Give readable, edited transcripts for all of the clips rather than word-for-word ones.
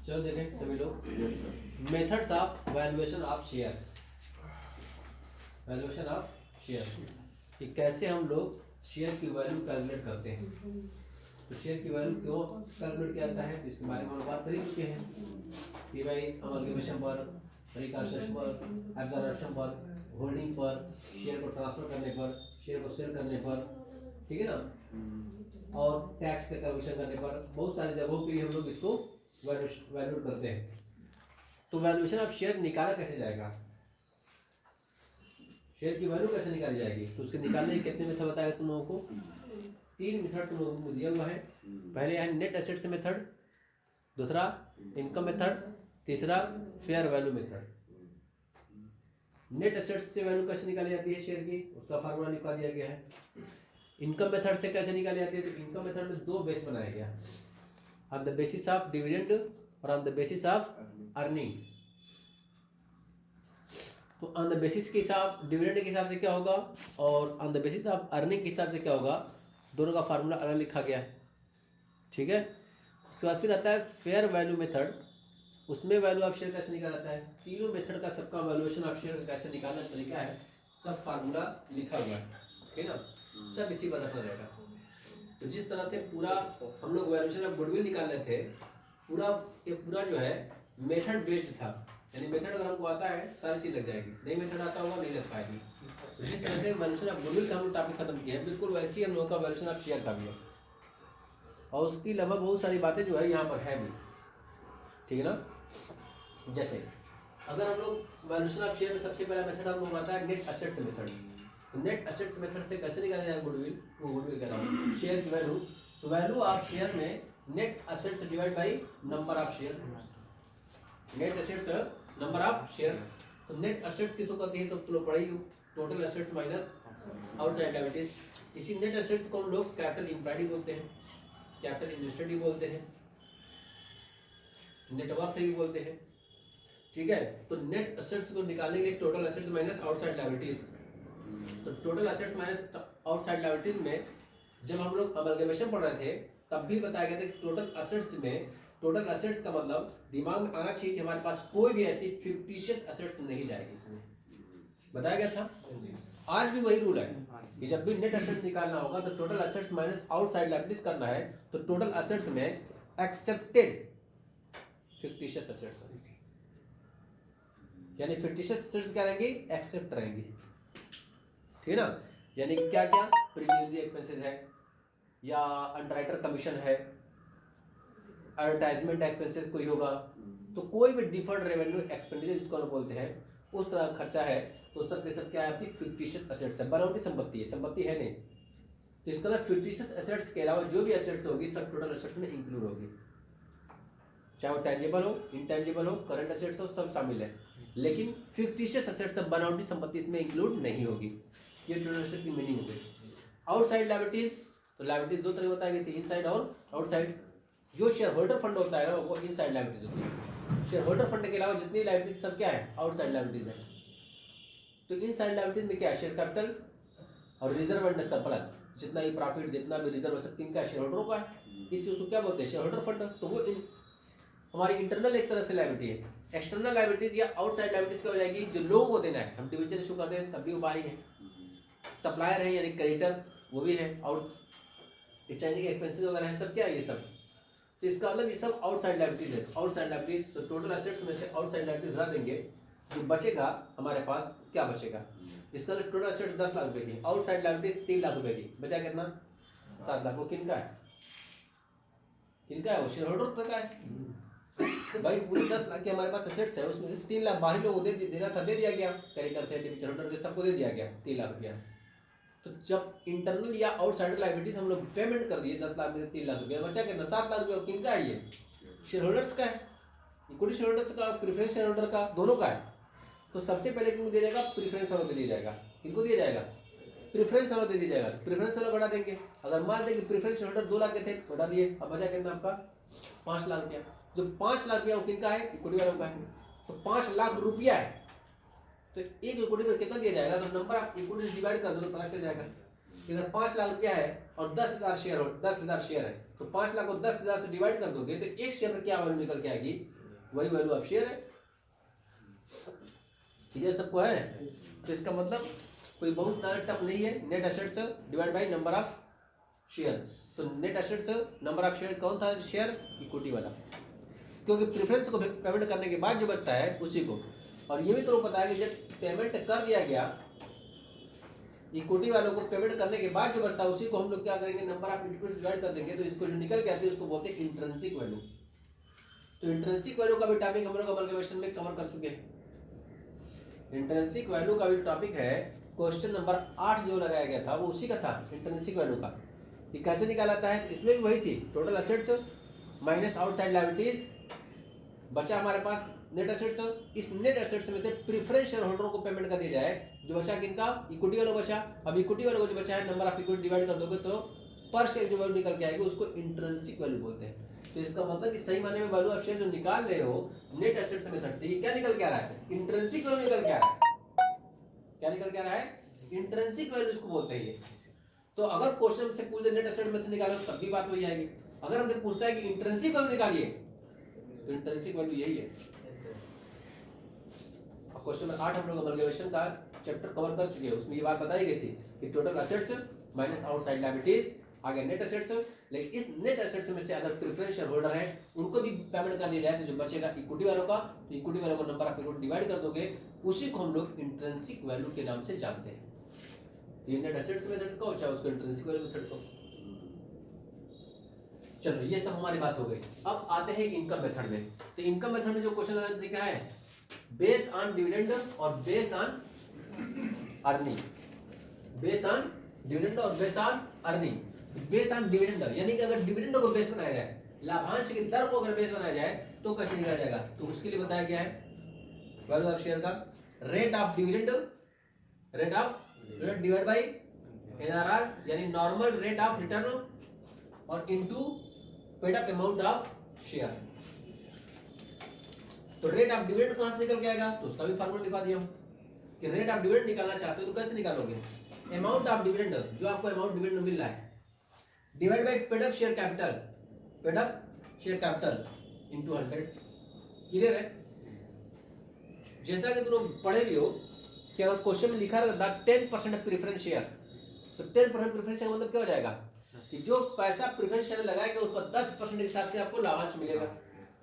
चलो देखें सभी लोग, methods of valuation of share, valuation of share कि कैसे हम लोग शेयर की वैल्यू कैलकुलेट करते हैं। तो शेयर की वैल्यू क्यों कैलकुलेट किया जाता है, तो इसके बारे में हम बात कर ही चुके हैं कि भाई अमलगेमेशन पर, रिकंस्ट्रक्शन पर, एब्जॉर्प्शन पर, होल्डिंग पर, शेयर को ट्रांसफर करने पर, शेयर को सेल करने पर, ठीक है ना, और टैक्स का कैलकुलेशन करने पर, बहुत सारी जगहों के लिए हम लोग इसको वैल्यूएट करते हैं। तो वैल्यूएशन ऑफ शेयर निकाला कैसे जाएगा, शेयर की वैल्यू कैसे निकाली जाएगी, तो उसके निकालने के कितने मेथड बताया तुम लोगों को, 3 मेथड तुम लोगों को दिया हुआ है। पहले है नेट एसेट्स मेथड, दूसरा इनकम मेथड, तीसरा fair value method. Net assets से वैल्यू कैसे निकाली जाती है शेयर की, उसका फार्मूला निकाल दिया गया है। इनकम मेथड से कैसे निकाली जाती है, तो इनकम मेथड में 2 बेस बनाया गया, on the basis of dividend और on the basis of earning. तो ऑन द बेसिस के हिसाब, डिविडेंड के हिसाब से क्या होगा और on the basis of earning के हिसाब से क्या होगा, दोनों का फार्मूला अलग लिखा गया है, ठीक है। उसके बाद फिर आता है फेयर वैल्यू मेथड, उसमें वैल्यू ऑफ शेयर कैसे निकाला जाता है। तीनों मेथड का सबका वैल्यूएशन ऑफ शेयर कैसे निकालना तरीका है, सब फार्मूला लिखा हुआ है, ठीक है ना, सब इसी पर रखना रहेगा। तो जिस तरह से पूरा हम लोग वैल्यूएशन ऑफ गुडविल निकाल रहे थे, पूरा जो है मेथड बेस्ड था, यानी मेथड अगर हमको आता है सारी चीज लग जाएगी, नहीं मेथड आता होगा नहीं लग पाएगी। तो जिस तरह से वैल्यूएशन ऑफ गुडविल का हम लोग टॉपिक खत्म किया है, बिल्कुल वैसे ही हम लोगों का वैल्यूएशन ऑफ शेयर का भी है, और उसकी लगभग बहुत सारी बातें जो है यहाँ पर है भी, ठीक है ना। जैसे अगर हम लोग वैल्यूएशन ऑफ शेयर में सबसे पहला मेथड हम लोग आता है नेट एसेट्स मेथड। तो नेट एसेट्स मेथड से कैसे निकाला जाएगा गुडविल, वो गुडविल कह रहा हूँ, शेयर की वैल्यू। तो वैल्यू ऑफ शेयर में net assets divide by number of share, net assets number of share. तो नेट एसेट्स किसको कहते हैं, तो तुम लोग पढ़ी, total assets minus outside liabilities. इसी नेट एसेट्स को हम लोग कैपिटल इंप्लॉयड बोलते हैं, कैपिटल इन्वेस्टेड भी बोलते हैं, नेटवर्थ भी बोलते हैं, ठीक है। तो नेट एसेट्स को निकालने के लिए total assets minus outside liabilities. तो total assets minus outside liabilities में जब हम लोग अमलगमेशन पढ़ रहे थे तब भी बताया गया था कि टोटल एसेट्स में, टोटल एसेट्स का मतलब दिमाग में आना चाहिए कि हमारे पास कोई भी ऐसी फिक्टिशियस एसेट्स नहीं जाएगी, इसमें बताया गया था। आज भी वही रूल है कि जब भी नेट एसेट निकालना होगा तो total assets minus outside liabilities करना है। तो टोटल एसेट्स में एक्सेप्टेड फिक्टिशियस एसेट्स, यानी फिक्टिशियस एसेट्स क्या रहेंगी, एक्सेप्ट रहेंगी, ठीक है ना। यानी क्या क्या, प्रीलिमिनरी एक्सपेंसेस है, या अंडरराइटर कमीशन है, एडवर्टाइजमेंट एक्सपेंसेस कोई होगा, तो कोई भी डिफर्ड रेवेन्यू एक्सपेंडिचर जिसको हम बोलते हैं उस तरह का खर्चा है, तो सब के सब क्या है, आपकी फिक्टिशियस एसेट्स है, बनावटी संपत्ति है, संपत्ति है नहीं। तो इसका मतलब फिक्टिशियस एसेट्स के अलावा जो भी एसेट्स होगी सब टोटल एसेट्स में इंक्लूड होगी, चाहे वो टेंजिबल हो, इंटेंजिबल हो, करंट एसेट्स हो, सब शामिल है। लेकिन फिक्टिशियस एसेट्स, बनावटी संपत्ति इसमें इंक्लूड नहीं होगी। ये टोटल एसेट की मीनिंग होगी। आउटसाइड लायबिलिटीज, तो लायबिलिटीज 2 तरह की बताई गई थी, इनसाइड और आउटसाइड। जो शेयर होल्डर फंड होता है ना वो इनसाइड लायबिलिटीज होती है, शेयर होल्डर फंड के अलावा जितनी लायबिलिटीज सब क्या है, आउटसाइड लायबिलिटीज है। तो इनसाइड लायबिलिटीज में क्या है, शेयर कैपिटल और रिजर्व एंड सरप्लस, जितना ही प्रॉफिट, जितना भी रिजर्व है सब किनका, शेयर होल्डरों का है। इसी उसको क्या बोलते हैं, शेयर होल्डर फंड। तो वो हमारी इंटरनल एक तरह से लायबिलिटी है। एक्सटर्नल लायबिलिटीज या आउटसाइड लायबिलिटीज क्या हो जाएगी, जो लोगों को देना है, हम डिबेंचर इशू करते हैं तब भी वो बाहरी है, सप्लायर है यानी क्रेडिटर्स वो भी है, और एक्सचेंजिंग एक्सपेंसेस वगैरह है, सब क्या है ये सब। तो इसका मतलब ये सब आउटसाइड लायबिलिटीज है। आउटसाइड लायबिलिटीज, तो टोटल एसेट्स में से आउटसाइड लायबिलिटीज हटा देंगे, जो बचेगा हमारे पास क्या बचेगा, इसका मतलब टोटल एसेट्स 10 लाख रुपए की, आउटसाइड लायबिलिटीज 3 लाख रुपए की, बचा कितना, 7 लाख। वो किनका है, किनका है, वो शेयर होल्डर का है भाई। पूरे 10 लाख के हमारे पास एसेट्स है, उसमें 3 लाख बाहरी लोगों को देना था, दे दिया गया, क्रेडिटर थे, डिबेंचर होल्डर थे, सबको दे दिया गया 3 लाख रुपया। तो जब इंटरनल या आउटसाइड लायबिलिटीज हम लोग पेमेंट कर दिए 10 लाख में 3 लाख रुपया, बचा कितना, 7 लाख रुपया। किनका है, ये शेयर होल्डर्स का है, इक्विटी शेयर होल्डर्स का, प्रेफरेंस शेयर होल्डर का, दोनों का है। तो सबसे पहले किनको दिया जाएगा, प्रेफरेंस वालों को दिया जाएगा। किनको दिया जाएगा, प्रेफरेंस वालों को दिया जाएगा। प्रेफरेंस वालों बढ़ा देंगे, अगर मान दें कि प्रेफरेंस होल्डर 2 लाख के थे, बढ़ा दिए, अब बचा कितना आपका, 5 लाख रुपया। जो 5 लाख रुपया वो किनका है, इक्विटी वालों का है। तो 5 लाख रुपया है, तो एक इक्विटी पर कितना दिया जाएगा, तो नंबर ऑफ इक्विटी डिवाइड कर दो तो पता चल जाएगा। अगर 5 लाख रुपया है और 10,000 शेयर हो, 10,000 शेयर है, तो 5 लाख को 10,000 से डिवाइड कर दोगे तो एक शेयर में क्या वैल्यू निकल के आएगी, वही वैल्यू ऑफ शेयर है। क्लियर सबको है? तो इसका मतलब कोई बहुत ज़्यादा टफ नहीं है। Net assets divide by number of share. तो net assets number of share कौन था? शेयर इक्विटी वाला, क्योंकि प्रेफरेंस को पेमेंट करने के बाद जो बचता है उसी को। और ये भी तो पता है कि जब पेमेंट कर दिया गया इक्विटी वालों को, पेमेंट करने के बाद जो बचता है उसी को हम लोग क्या करेंगे, नंबर ऑफ इक्विटी डिवाइड कर देंगे, तो इसको जो निकल के आती है उसको बोलते हैं इंट्रिंसिक वैल्यू। तो इंट्रिंसिक वैल्यू का भी टॉपिक हम लोग अमलगमेशन में कवर कर चुके हैं। इंट्रिंसिक वैल्यू का भी टॉपिक है, क्वेश्चन नंबर 8 जो लगाया गया था वो उसी का था, इंट्रिंसिक वैल्यू का। ये कैसे निकाला है? इसमें भी वही थी, total assets minus outside liabilities, बचा हमारे पास नेट एसेट्स। इस नेट एसेट्स में से प्रेफरेंस शेयर होल्डरों को पेमेंट कर दिया जाए, जो बचा किनका? इक्विटी वालों बचा। अब इक्विटी वालों को जो बचा है नंबर ऑफ इक्विटी डिवाइड कर दोगे तो पर शेयर जो वैल्यू निकल के आएगी उसको इंट्रिंसिक वैल्यू बोलते हैं। तो इसका मतलब कि सही मायने में वैल्यू ऑफ शेयर जो निकाल रहे हो नेट एसेट्स मेथड से, ये क्या निकल के आ रहा है? इंट्रिंसिक वैल्यू निकल के आ रहा है। क्या निकल के आ रहा है? इंट्रिंसिक वैल्यू इसको बोलते हैं ये। तो अगर क्वेश्चन से पूछे नेट एसेट मेथड निकालो तब भी बात वही आएगी। अगर हमसे पूछता है कि इंट्रिंसिक वैल्यू निकालिए तो इंट्रिंसिक वैल्यू यही है। क्वेश्चन नंबर 8 हम लोग अमलगमेशन का चैप्टर कवर कर चुके हैं, उसमें ये बात बताई गई थी कि total assets minus outside liabilities, आगे नेट एसेट्स। लेकिन इस नेट एसेट्स में से अगर प्रेफरेंस शेयर होल्डर है उनको भी पेमेंट कर दिया जाए तो जो बचेगा इक्विटी वालों का, तो इक्विटी वालों को नंबर ऑफ इक्विटी डिवाइड कर दोगे, उसी को हम लोग इंट्रिंसिक वैल्यू के नाम से जानते हैं। ये नेट एसेट्स मेथड को, चाहे उसको इंट्रिंसिक वैल्यू मेथड को। चलो ये सब हमारी बात हो गई। अब आते हैं इनकम मेथड में। तो इनकम मेथड में जो क्वेश्चन देखा है, बेस ऑन डिविडेंड और base on earning. Base on dividend और base on earning. Base on dividend यानी कि अगर डिविडेंड को बेस बनाया जाए, लाभांश की दर को अगर बेस बनाया जाए तो कैसे निकाला जाएगा? तो उसके लिए बताया गया है वैल्यू ऑफ शेयर का rate of dividend, rate of dividend divide by NRR यानी नॉर्मल रेट ऑफ रिटर्न, और into paid up amount of share. तो रेट ऑफ डिविडेंड कहां से निकल के आएगा? तो उसका भी फार्मूला लिखा दिया हूं कि रेट ऑफ डिविडेंड निकालना चाहते हो तो कैसे निकालोगे? अमाउंट ऑफ डिविडेंड, जो आपको अमाउंट डिविडेंड मिल रहा है, divide by paid up share capital, paid up share capital into 100। Clear है? जैसा कि तुम पढ़े भी हो कि अगर क्वेश्चन में लिखा रहता 10% प्रेफरेंस शेयर, तो 10% प्रेफरेंस शेयर मतलब क्या हो जाएगा कि जो पैसा प्रेफरेंस शेयर लगाएगा उस पर 10% के हिसाब से आपको लाभांश मिलेगा।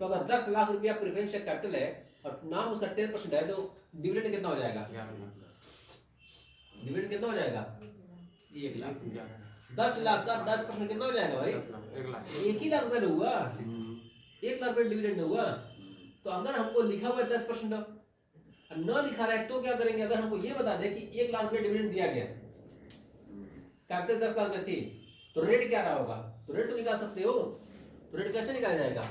तो अगर 10 लाख रुपया प्रेफरेंस शेयर कैपिटल है और नाम उसका 10% है, तो डिविडेंड कितना हो जाएगा? डिविडेंड कितना हो जाएगा? 1 लाख। 10 लाख का 10% कितना हो जाएगा भाई? 1 ही लाख रुपया हुआ, 1 लाख रुपया डिविडेंड हुआ। तो अगर हमको लिखा हुआ है 10% न लिखा रहा है तो क्या करेंगे? अगर हमको ये बता दे कि 1 लाख रुपया डिविडेंड दिया गया, कैपिटल 10 लाख में थी, तो रेट क्या रहा होगा? तो रेट तो निकाल सकते हो। तो रेट कैसे निकाला जाएगा?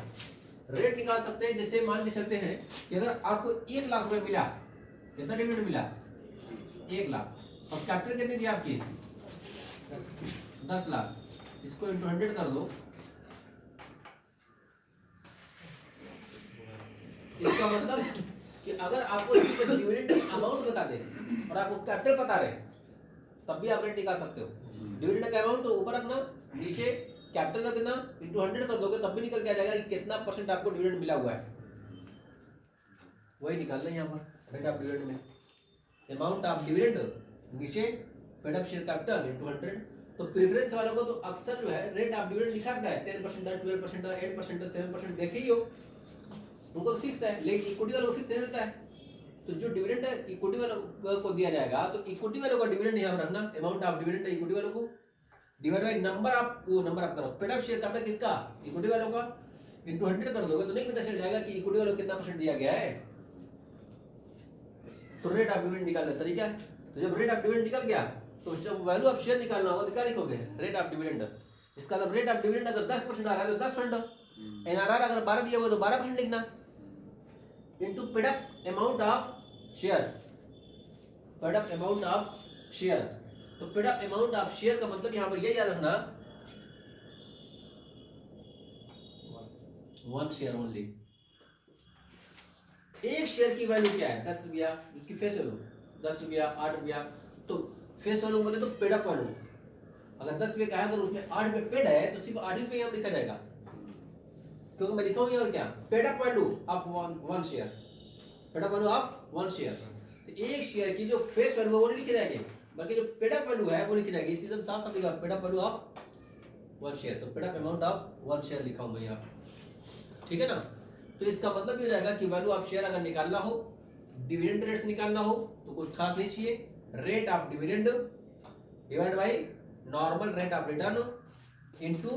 रेट निकाल सकते हैं, जैसे मान के चलते हैं कि अगर आपको 1 लाख रुपए मिला, कितना डिविडेंड मिला? 1 लाख। और कैपिटल कितनी थी आपकी? 10 लाख। इसको इंटू 100 कर दो। इसका मतलब कि अगर आपको डिविडेंड अमाउंट बता दे और आपको कैपिटल पता रहे तब भी आप रेट निकाल सकते हो। डिविडेंड का अमाउंट ऊपर रखना, नीचे कैपिटल का देना, इंटू 100 कर दोगे तब भी निकल के आ जाएगा कि कितना परसेंट आपको डिविडेंड मिला हुआ है। वही निकालना है यहाँ पर रेट ऑफ डिविडेंड में। अमाउंट ऑफ डिविडेंड नीचे paid up share capital into 100। तो प्रेफरेंस वालों को तो अक्सर जो है रेट ऑफ डिविडेंड लिखा रहता है 10%, 12%, 8%, 7%, देखे ही हो, उनको तो फिक्स है। लेकिन इक्विटी वालों को फिक्स नहीं रहता है। तो जो डिविडेंड इक्विटी वालों को दिया जाएगा तो इक्विटी वालों का डिविडेंड यहाँ पर रखना, अमाउंट ऑफ डिविडेंड इक्विटी वालों को डिवाइड बाय नंबर ऑफ, वो नंबर ऑफ करो, पेड अप शेयर कैपिटल किसका? इक्विटी वालों का, इंटू 100 कर दोगे तो नहीं पता चल जाएगा कि इक्विटी वालों को कितना परसेंट दिया गया है। तो रेट ऑफ डिविडेंड निकालने का तरीका है। तो जब रेट ऑफ डिविडेंड निकल गया तो जब वैल्यू ऑफ शेयर निकालना होगा तो क्या लिखोगे? Rate of dividend. इसका मतलब रेट ऑफ डिविडेंड अगर 10% आ रहा है तो 10%, एनआरआर अगर 12 दिया हुआ तो 12% लिखना, into paid up amount of share, paid up amount of share. तो paid up amount of share का मतलब यहां पर ये याद रखना 1 शेयर ओनली। एक शेयर की वैल्यू क्या है? 10 रुपया, उसकी फेस वैल्यू 10 रुपया, 8 रुपया। तो फेस वैल्यू बोले तो पेड अप वैल्यू, अगर 10 रुपये का है, अगर उसमें 8 रुपये पेड है तो सिर्फ 8 रुपये यहाँ लिखा जाएगा, क्योंकि मैं लिखा हूँ यहाँ क्या, paid up value of one share, paid up value of one share. तो एक शेयर की जो फेस वैल्यू है वो नहीं लिखी जाएगी, बल्कि जो पेड अप वैल्यू है वो लिखी जाएगी। इसी एकदम साफ साफ लिखा, paid up value of one share, तो paid up amount of one share लिखा हूँ मैं यहाँ, ठीक है ना। तो इसका मतलब ये हो जाएगा कि वैल्यू ऑफ शेयर अगर निकालना हो, डिविडेंड रेट से निकालना हो तो कुछ खास नहीं चाहिए, rate of dividend divide by normal rate of return into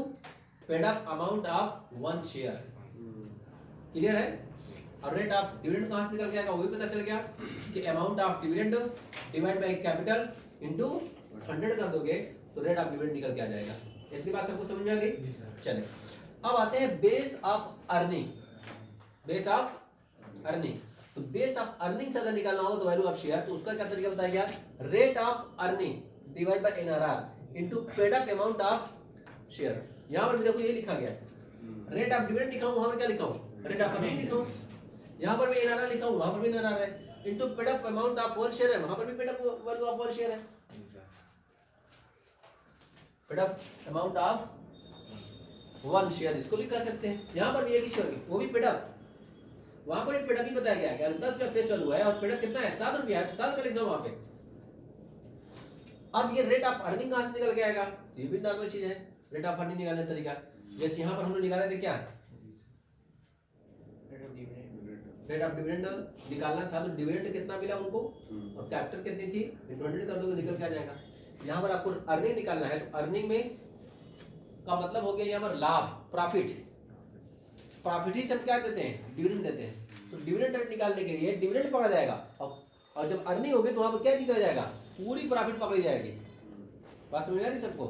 paid up amount of one share. Clear है। और रेट ऑफ डिविडेंड कहां से निकल के आएगा वो भी पता चल गया कि amount of dividend divide by capital into 100 कर दोगे तो रेट ऑफ डिविडेंड निकल के आ जाएगा। इतनी बात सबको समझ में आ गई। चले अब आते हैं base of earning. Base of earning, तो बेस ऑफ अर्निंग अगर निकालना हो तो वैल्यू ऑफ शेयर, तो उसका क्या तरीका बताया गया, rate of earning divide by NRR into paid up amount of share. यहां पर भी देखो ये लिखा गया, रेट ऑफ डिविडेंड लिखा हूं, वहां पर क्या लिखा हूं, रेट ऑफ अर्निंग लिखा हूं, यहां पर भी एनआरआर लिखा हूं, वहां पर भी एनआरआर है, into paid up amount of one share है, वहां पर भी paid up value of one share है, paid up amount of one share इसको भी कह सकते हैं। यहां पर भी एक ही शेयर वो भी पेड अप, वहां पर भी पेड अप ही बताया गया है, 10 का फेस वैल्यू है और पेड अप कितना है 7 रुपया है, 7 रुपया लिखना वहां पे। अब ये रेट ऑफ अर्निंग कहां से निकल के आएगा, ये भी नॉर्मल चीज है, रेट ऑफ अर्निंग निकालने का तरीका। जैसे यहां पर हम लोग निकाले थे क्या, रेट ऑफ डिविडेंड निकालना था, तो डिविडेंड कितना मिला उनको और कैपिटल कितनी थी, 20 कर दोगे निकल के आ जाएगा। यहां पर आपको अर्निंग निकालना है, तो अर्निंग में का मतलब हो गया यहां पर लाभ, प्रॉफिट, प्रॉफिट ही सब क्या देते हैं, डिविडेंड देते हैं। तो डिविडेंड रेट निकालने के लिए डिविडेंड पकड़ा जाएगा, और जब अर्निंग होगी तो वहां पर क्या निकला जाएगा, पूरी प्रॉफिट पकड़ी जाएगी। बात समझ आ रही सबको,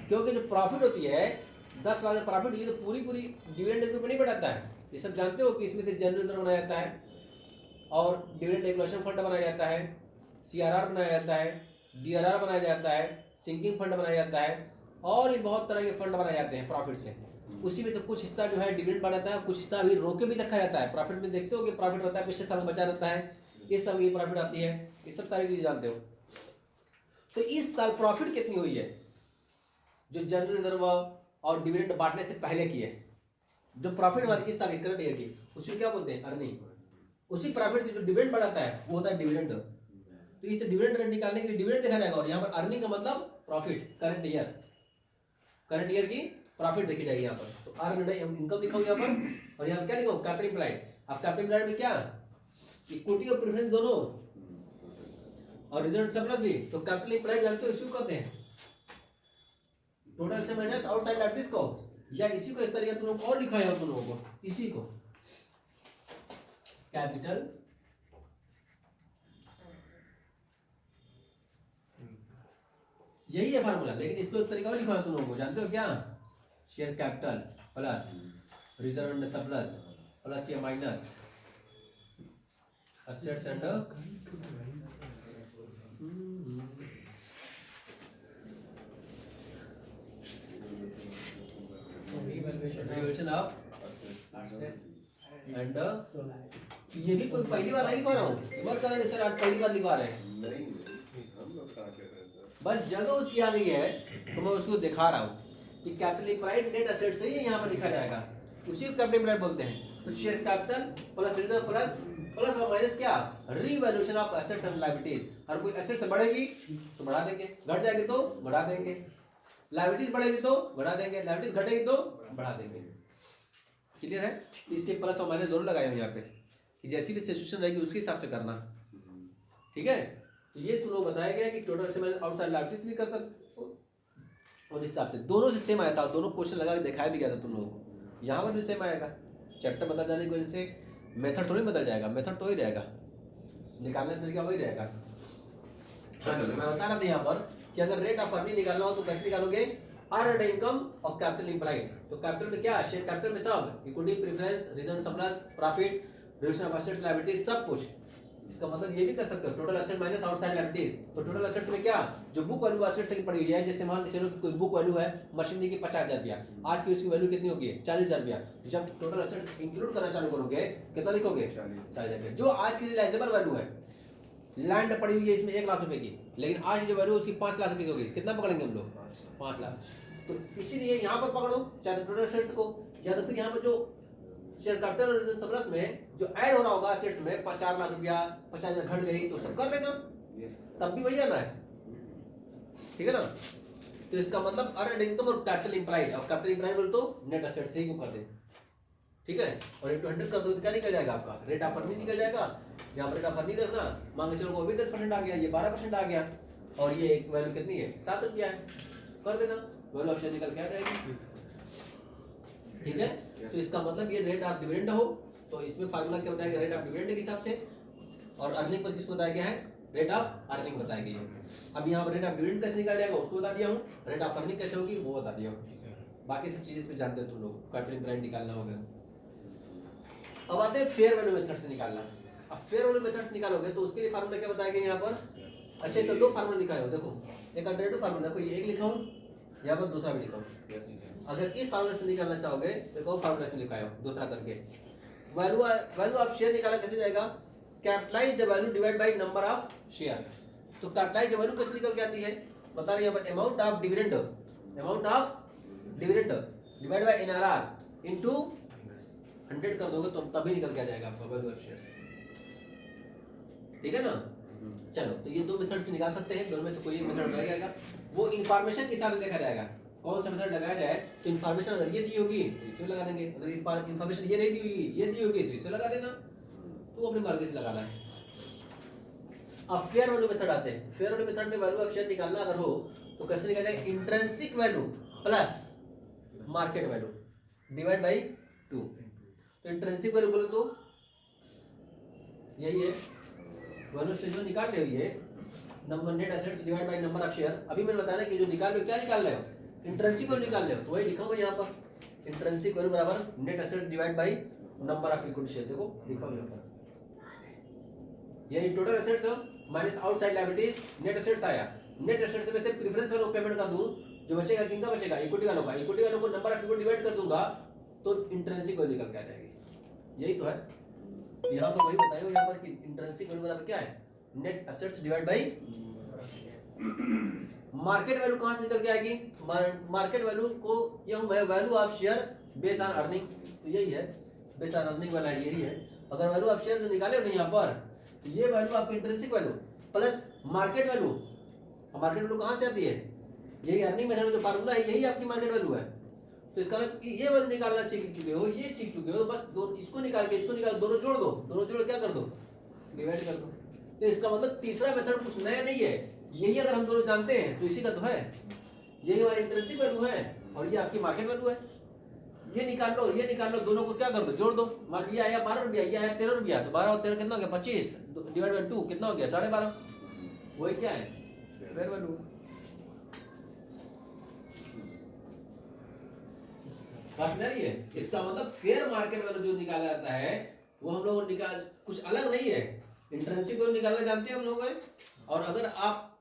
क्योंकि जो प्रॉफिट होती है 10 लाख प्रॉफिट, ये तो पूरी पूरी डिविडेंड ग्रुप में नहीं बढ़ाता है, ये सब जानते हो कि इसमें से जनरल रिजर्व बनाया जाता है और डिविडेंड रेगुलेशन फंड बनाया जाता है, सीआरआर बनाया जाता है, डीआरआर बनाया जाता है, सिंकिंग फंड बनाया जाता है, और ये बहुत तरह के फंड बनाए जाते हैं प्रॉफिट से। उसी में से कुछ हिस्सा जो है डिविडेंड बढ़ाता है, कुछ हिस्सा भी रोके भी रखा जाता है। प्रॉफिट में देखते हो कि प्रॉफिट रहता है, पिछले साल में बचा रहता है, इस साल ये प्रॉफिट आती है, ये सब सारी चीज जानते हो। तो इस साल प्रॉफिट कितनी हुई है, जो जनरल रिजर्व और डिविडेंड बांटने से पहले की है, जो प्रॉफिट वाली इस साल की करंट ईयर की, उसमें क्या बोलते हैं, अर्निंग। उसी प्रॉफिट से जो डिविडेंड बढ़ाता है वो होता है डिविडेंड। तो इस डिविडेंड रेट निकालने के लिए डिविडेंड देखा जाएगा, और यहाँ पर अर्निंग का मतलब profit, current year, current year की प्रॉफिट देखी जाएगी यहाँ पर। तो अर्नड इनकम लिखा हुआ यहाँ पर, और यहाँ पर क्या लिखा, कैपिटल एम्प्लॉयड। अब कैपिटल एम्प्लॉयड में क्या, इक्विटी और प्रेफरेंस दोनों, और रिजल्ट सरप्लस भी। तो कैपिटल एम्प्लॉयड जानते हो इसको कहते हैं टोटल से माइनस आउटसाइड लायबिलिटीज को, या इसी को एक तरीके तुम लोग और लिखा है तुम लोगों को, इसी को कैपिटल यही है फार्मूला, लेकिन इसको एक तरीका और लिखा है तुम लोगों को, जानते हो क्या, share capital plus reserve and surplus plus या minus assets and valuation of and. ये भी कोई पहली बार नहीं लिखवा रहा हूँ, मत कहना सर आज पहली बार लिखवा रहे हैं, बस जगह उसकी आ गई है तो मैं उसको दिखा रहा हूँ कि कैपिटल एम्प्लॉयड नेट एसेट से ही यहाँ पर लिखा जाएगा, उसी को कैपिटल एम्प्लॉयड बोलते हैं। तो share capital plus reserve plus plus और माइनस क्या, revaluation of assets and liabilities. और कोई एसेट्स बढ़ेगी तो बढ़ा देंगे, घट जाएगी तो बढ़ा देंगे, लायबिलिटीज बढ़ेगी तो बढ़ा देंगे, लायबिलिटीज घटेगी तो बढ़ा देंगे। क्लियर है। इसलिए प्लस और माइनस दोनों लगाए हुए यहाँ पे, कि जैसी भी सिचुएशन रहेगी उसके हिसाब से करना, ठीक है। तो ये तुम लोग बताया गया कि टोटल से मैंने आउटसाइड लायबिलिटीज भी कर सकते हो, और इस हिसाब से दोनों से सेम आया था, दोनों क्वेश्चन लगा के दिखाया भी गया था तुम लोगों को, यहाँ पर भी सेम आएगा। चैप्टर बदल जाने की वजह से मेथड थोड़ी बदल जाएगा, मेथड तो ही रहेगा, निकालने का तरीका वही रहेगा। हाँ मैं बता रहा था यहाँ पर कि अगर रेट ऑफ अर्निंग निकालना हो तो कैसे निकालोगे, अर्नड इनकम और कैपिटल एम्प्लॉयड। तो कैपिटल में क्या, शेयर कैपिटल में सब, equity, preference, reserve surplus, profit, reduction of assets, liabilities, सब कुछ। इसका मतलब ये भी कर सकते हो total asset minus outside liabilities. तो टोटल एसेट्स में क्या, जो बुक वैल्यू एसेट्स की पड़ी हुई है, जैसे मान के चलो कोई बुक वैल्यू है मशीनरी की 50,000 रुपया, आज की उसकी वैल्यू कितनी होगी 40,000 रुपया। तो जब टोटल एसेट इंक्लूड करना चालू करोगे कितना लिखोगे 40,000 रुपया, जो आज की रियलाइजेबल वैल्यू है। लैंड पड़ी हुई है इसमें 1 लाख रुपए की, लेकिन आज जो वैल्यू उसकी 5 लाख रुपए की होगी, कितना पकड़ेंगे हम लोग? 5 लाख। तो इसीलिए यहाँ पर पकड़ो चाहे तो टोटल एसेट्स को, या तो फिर यहाँ पर जो शेयर कैपिटल और रिजर्व सरप्लस में जो ऐड हो रहा होगा एसेट्स में 4 लाख रुपया 50,000 घट गई तो सब कर लेना, तब भी वही आना है, ठीक है ना। तो इसका मतलब अर्नड इनकम और कैपिटल इंप्लाइड, और कैपिटल इंप्लाइड बोल तो नेट एसेट से ही को कर दे, ठीक है। और इनटू 100 कर दो तो क्या निकल जाएगा आपका? रेट ऑफ अर्निंग निकल जाएगा। यहाँ पर रेट ऑफ अर्निंग करना, मान के चलो वो भी 10% आ गया, ये 12% आ गया, और ये एक वैल्यू कितनी है? 7 रुपया है, कर देना, वैल्यू ऑप्शन निकल के आ जाएगी, ठीक है। तो इसका मतलब ये रेट ऑफ डिविडेंड हो तो इसमें फार्मूला क्या बताया गया? रेट ऑफ डिविडेंड के हिसाब से, और अर्निंग पर किसको बताया गया है? रेट ऑफ अर्निंग बताया गया है। अब यहाँ पर रेट ऑफ डिविडेंड कैसे निकाल जाएगा उसको बता दिया हूँ, रेट ऑफ अर्निंग कैसे होगी वो बता दिया हूँ, बाकी सब चीजें पे जानते हो तुम लोग, कैपिटल इंप्लाइड निकालना होगा। अब आते हैं फेयर वैल्यू मेथड से निकालना। अब फेयर वैल्यू मेथड से निकालोगे तो उसके लिए फार्मूला क्या बताया गया यहाँ पर? अच्छे से 2 फार्मूला लिखा है, देखो एक अल्टरनेटिव फार्मूला, देखो ये एक लिखा हूँ, यहाँ पर दूसरा भी लिखा हूँ। अगर इस फार्मूला से निकालना चाहोगे तो एक और फार्मूला से लिखा है दूसरा करके। वैल्यू ऑफ शेयर निकाला कैसे जाएगा? Capitalised value divide by number of share. तो कैपिटलाइज्ड वैल्यू कैसे निकल के आती है बता रहे हैं यहाँ पर? Amount of dividend divide by NRR into 100 कर दोगे तो तभी निकल के आ जाएगा आपका वैल्यू ऑफ शेयर, ठीक है ना। चलो तो ये 2 मेथड से निकाल सकते हैं, दोनों में से कोई एक मेथड लगाया जाएगा, वो इन्फॉर्मेशन के हिसाब से देखा जाएगा कौन सा मेथड लगाया जाए। तो इन्फॉर्मेशन अगर ये दी होगी तो इसमें लगा देंगे, अगर इस बार इन्फॉर्मेशन ये नहीं दी होगी, ये दी होगी तो इसे लगा देना, तो अपनी मर्जी से लगाना है। अब फेयर वैल्यू मेथड आते हैं। फेयर वैल्यू मेथड में वैल्यू ऑफ शेयर निकालना अगर हो तो कैसे निकालेगा? Intrinsic value plus market value divide by 2। तो इंट्रिंसिक वैल्यू बोले तो यही है, वैल्यू ऑफ शेयर जो निकाल रहे हो ये number net assets divide by number of share. अभी मैंने बताया ना कि जो निकाल रहे हो क्या निकाल रहे हो? इंट्रिंसिक वैल्यू निकाल रहे हो, तो वही लिखा हुआ यहाँ पर, इंट्रिंसिक वैल्यू बराबर net assets divide by number of equity share, देखो लिखा हुआ यहाँ पर। यानी total assets minus outside liabilities, net assets आया, नेट एसेट्स में से प्रेफरेंस वालों को पेमेंट कर दूं, जो बचेगा किनका बचेगा? इक्विटी वालों का, इक्विटी वालों को नंबर ऑफ इक्विटी डिवाइड कर दूंगा तो इंट्रिंसिक वैल्यू निकल के आ जाएगी। यही तो है, यहाँ पर वही बताया यहाँ पर कि इंट्रिंसिक वैल्यू बराबर क्या है? Net assets divide bye market value. कहां से निकल के आएगी? मार्केट वैल्यू को ये हूं मैं value of share base on earning, तो यही है बेस ऑन अर्निंग वाला, यही है। अगर वैल्यू ऑफ शेयर जो निकाले नहीं यहाँ पर, तो ये वैल्यू आपकी intrinsic value plus market value. Market value कहां से आती है? यही अर्निंग मेथड जो फार्मूला है यही आपकी मार्केट वैल्यू है। तो इसका मतलब ये वैल्यू निकालना सीख चुके हो, ये सीख चुके हो, तो बस इसको निकाल के इसको निकाल, दोनों जोड़ दो, दोनों जोड़ क्या कर दो? डिवाइड कर दो। तो इसका मतलब तीसरा मेथड कुछ नया नहीं है, यही अगर हम दोनों जानते हैं तो इसी का तो है, यही हमारी इंट्रिंसिक वैल्यू है और ये आपकी मार्केट वैल्यू है। ये निकाल लो, ये निकाल लो, दोनों को क्या कर दो? जोड़ दो। मान ये आया 12 रुपया, ये आया 13 रुपया, तो 12 और 13 कितना हो गया? 25 डिवाइड बाय 2 कितना हो गया? 12.5। वही क्या है? Fair value. बात मेरी है, इसका मतलब फेयर मार्केट वैल्यू जो निकाला जाता है वो हम लोग निकाल कुछ अलग नहीं है, इंट्रिंसिक वैल्यू निकालना जानते हैं हम लोग। और अगर आप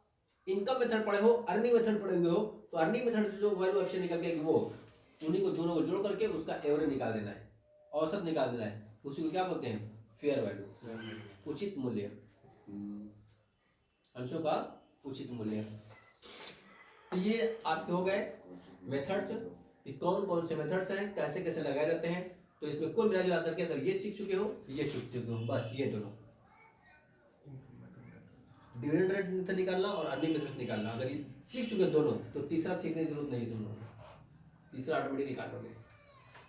इनकम मेथड पढ़े हो, अर्निंग मेथड पढ़े हुए हो, तो अर्निंग मेथड जो वैल्यू ऑप्शन निकल के वो उन्हीं को दोनों को जोड़ करके उसका एवरेज निकाल देना है, औसत निकाल देना है, उसी को क्या बोलते हैं? फेयर वैल्यू, उचित मूल्य, अंशों का उचित मूल्य। तो ये आपके हो गए मेथड्स, कौन कौन से मेथड्स हैं, कैसे कैसे लगाए जाते हैं। तो इसमें कुल मिला जुला करके अगर ये सीख चुके हो, ये सीख चुके हो, बस ये दोनों डिविडेंड रेट मेथड निकालना और अर्निंग मेथड निकालना, अगर ये सीख चुके दोनों तो तीसरा सीखने की जरूरत नहीं, दोनों तीसरा ऑटोमेटिक निकाल लोगे।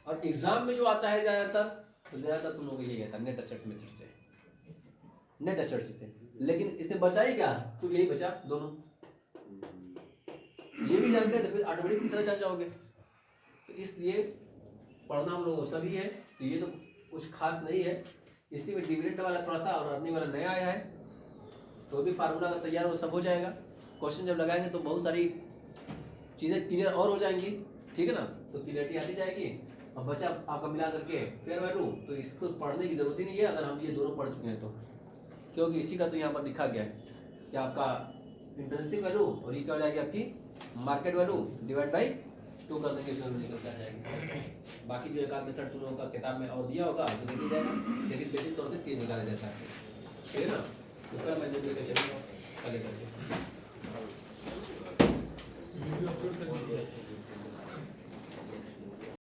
और एग्जाम में जो आता है ज्यादातर तुम लोगों को यही आता है नेट एसेट्स मेथड से, नेट एसेट्स से। लेकिन इससे बचा ही क्या? तो यही बचा दोनों, ये भी जानते हैं तो फिर ऑटोमेटिक की तरह जान जाओगे। तो इसलिए पढ़ना हम लोग सभी है, तो ये तो कुछ खास नहीं है। इसी में डिविडेंड वाला थोड़ा था और अर्निंग वाला नया आया है, तो भी फार्मूला अगर तैयार हो सब हो जाएगा। क्वेश्चन जब लगाएंगे तो बहुत सारी चीज़ें क्लियर और हो जाएंगी, ठीक है ना। तो क्लियरिटी आती जाएगी। अब बचा आपका मिला करके फेयर वैल्यू, तो इसको पढ़ने की जरूरत ही नहीं है अगर हम ये दोनों पढ़ चुके हैं तो, क्योंकि इसी का तो यहाँ पर लिखा गया है कि आपका इंट्रिंसिक वैल्यू और ये क्या हो जाएगी आपकी मार्केट वैल्यू डिवाइड बाई 2 करने के वैल्यू निकल के आ जाएगी। बाकी जो एक आध मेथड तुम लोगों का किताब में और दिया होगा तो देखिए जाएगा, लेकिन बेसिक तौर पर 3 निकाला जाता है, ठीक है ना। दूसरा मल्टीप्लिकेशन पहले करते हैं।